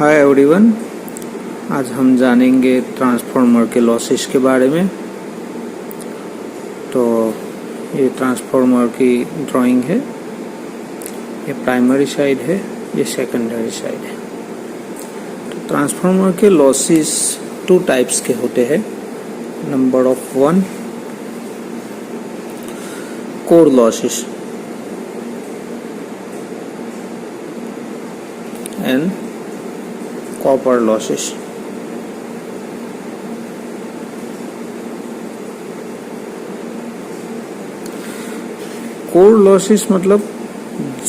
Hi everyone, आज हम जानेंगे ट्रांसफार्मर के लॉसेस के बारे में। तो ये ट्रांसफार्मर की ड्राइंग है, ये प्राइमरी साइड है, ये सेकेंडरी साइड है। तो ट्रांसफार्मर के लॉसेस टू टाइप्स के होते हैं। Number of 1, core losses and copper losses. Core losses मतलब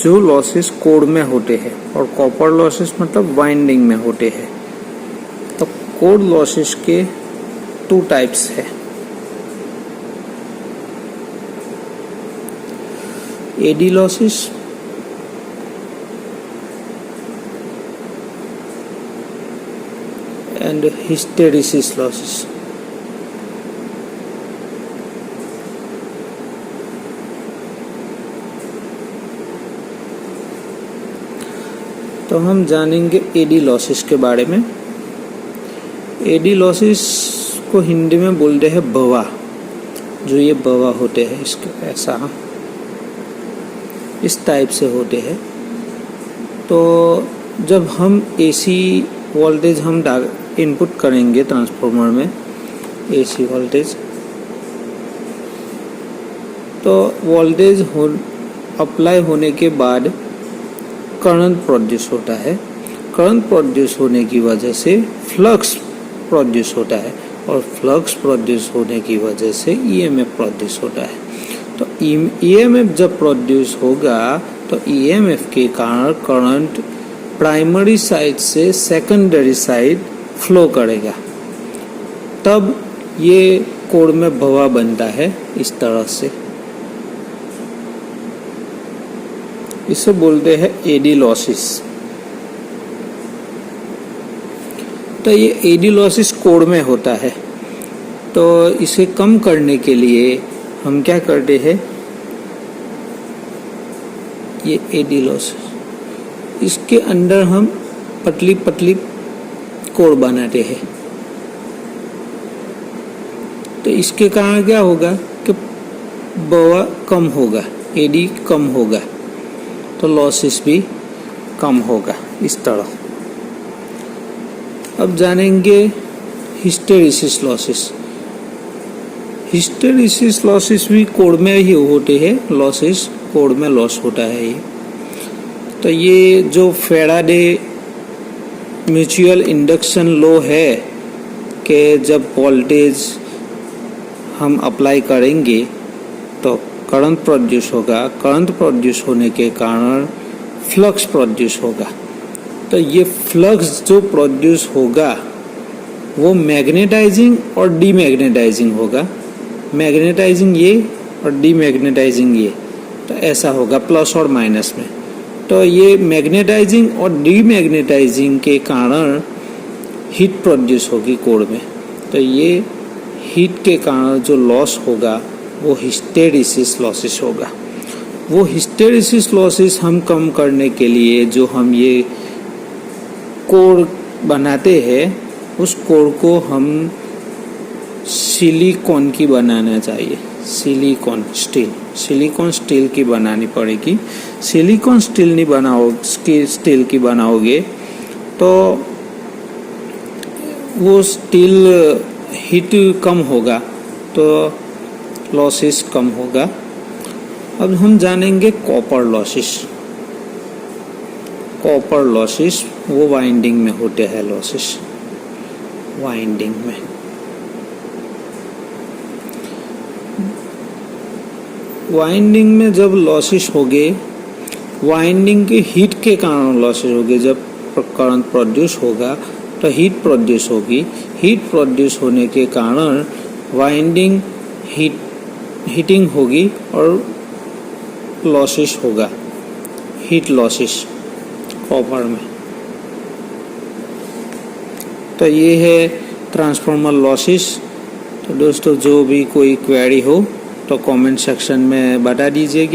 जो लॉसेस कोर में होते हैं और कॉपर लॉसेस मतलब वाइंडिंग में होते हैं। तो कोर लॉसेस के 2 टाइप्स है। Eddy losses and hysteresis losses। तो हम जानेंगे एडी लॉसेस के बारे में। एडी लॉसेस को हिंदी में बोलते हैं बवा। जो ये बवा होते हैं इसके ऐसा इस टाइप से होते हैं। तो जब हम एसी वोल्टेज हम इनपुट करेंगे ट्रांसफार्मर में, एसी वोल्टेज, तो वोल्टेज अप्लाई होने के बाद करंट प्रोड्यूस होता है। करंट प्रोड्यूस होने की वजह से फ्लक्स प्रोड्यूस होता है और फ्लक्स प्रोड्यूस होने की वजह से ईएमएफ प्रोड्यूस होता है। तो ईएमएफ जब प्रोड्यूस होगा तो ईएमएफ के कारण करंट प्राइमरी साइड से सेकेंडरी साइड फ्लो करेगा, तब ये कोर में भवा बनता है इस तरह से। इसे बोलते हैं एडी लॉसेस। तो ये एडी लॉसेस कोर में होता है। तो इसे कम करने के लिए हम क्या करते हैं, ये एडी लॉसेस, इसके अंदर हम पतली पतली कोर बनाते हैं। तो इसके कारण क्या होगा कि बवा कम होगा, एडी कम होगा, तो लॉसेस भी कम होगा इस तरह। अब जानेंगे हिस्टेरेसिस लॉसेस। हिस्टेरेसिस लॉसेस भी कोर में ही होते हैं। लॉसेस कोर में लॉस होता है ये। तो ये जो फैराडे म्यूचुअल इंडक्शन लॉ है कि जब वोल्टेज हम अप्लाई करेंगे तो करंट प्रोड्यूस होगा, करंट प्रोड्यूस होने के कारण फ्लक्स प्रोड्यूस होगा। तो ये फ्लक्स जो प्रोड्यूस होगा वो मैग्नेटाइजिंग और डीमैग्नेटाइजिंग होगा। मैग्नेटाइजिंग ये और डीमैग्नेटाइजिंग ये, तो ऐसा होगा प्लस और माइनस में। तो ये मैग्नेटाइजिंग और डीमैग्नेटाइजिंग के कारण हीट प्रोड्यूस होगी कोर में। तो ये हीट के कारण जो लॉस होगा वो हिस्टेरेसिस लॉसेस होगा। वो हिस्टेरेसिस लॉसेस हम कम करने के लिए जो हम ये कोर बनाते हैं, उस कोर को हम सिलिकॉन की बनाना चाहिए। सिलिकॉन स्टील की बनानी पड़ेगी। सिलिकॉन स्टील नहीं बनाओगे, स्टील की बनाओगे तो वो स्टील हीट कम होगा, तो लॉसेस कम होगा। अब हम जानेंगे कॉपर लॉसेस। कॉपर लॉसेस वो वाइंडिंग में होते हैं। लॉसेस वाइंडिंग में, वाइंडिंग में जब लॉसेस होंगे, वाइंडिंग के हीट के कारण लॉसेस होंगे। जब करंट प्रोड्यूस होगा तो हीट प्रोड्यूस होगी। हीट प्रोड्यूस होने के कारण वाइंडिंग हीटिंग होगी और लॉसेस होगा, हीट लॉसेस कॉपर में। तो ये है ट्रांसफार्मर लॉसेस। तो दोस्तों, जो भी कोई क्वेरी हो तो कमेंट सेक्शन में बता दीजिएगा।